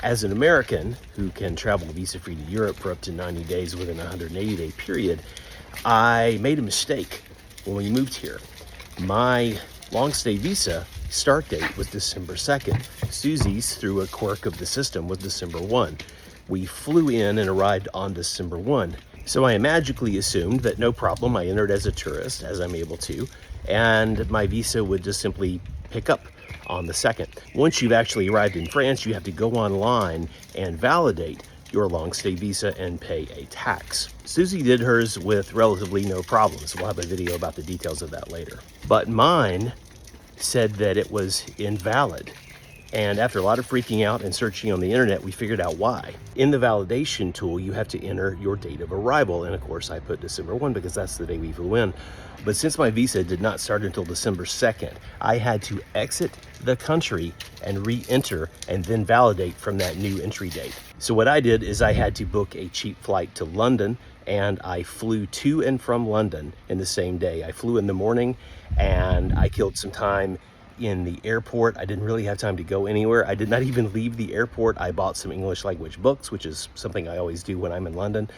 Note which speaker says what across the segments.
Speaker 1: As an American who can travel visa-free to Europe for up to 90 days within a 180-day period, I made a mistake when we moved here. My long-stay visa start date was December 2nd. Susie's, through a quirk of the system, was December 1. We flew in and arrived on December 1. So I magically assumed that no problem, I entered as a tourist, as I'm able to, and my visa would just simply pick up on the 2nd. Once you've actually arrived in France, you have to go online and validate your long-stay visa and pay a tax. Susie did hers with relatively no problems. We'll have a video about the details of that later. But mine said that it was invalid. And after a lot of freaking out and searching on the internet, we figured out why. In the validation tool, you have to enter your date of arrival. And of course, I put December 1 because that's the day we flew in. But since my visa did not start until December 2nd, I had to exit the country and re-enter and then validate from that new entry date. So what I did is I had to book a cheap flight to London, and I flew to and from London in the same day. I flew in the morning and I killed some time in the airport. I didn't really have time to go anywhere. I did not even leave the airport. I bought some English language books, which is something I always do when I'm in London.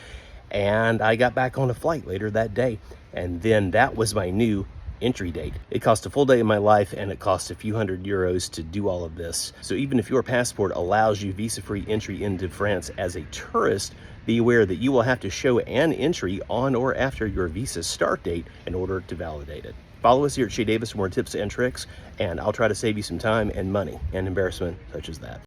Speaker 1: And I got back on a flight later that day. And then that was my new entry date. It cost a full day of my life, and it cost a few €100 to do all of this. So even if your passport allows you visa-free entry into France as a tourist, be aware that you will have to show an entry on or after your visa start date in order to validate it. Follow us here at Chez for more tips and tricks, and I'll try to save you some time and money and embarrassment such as that.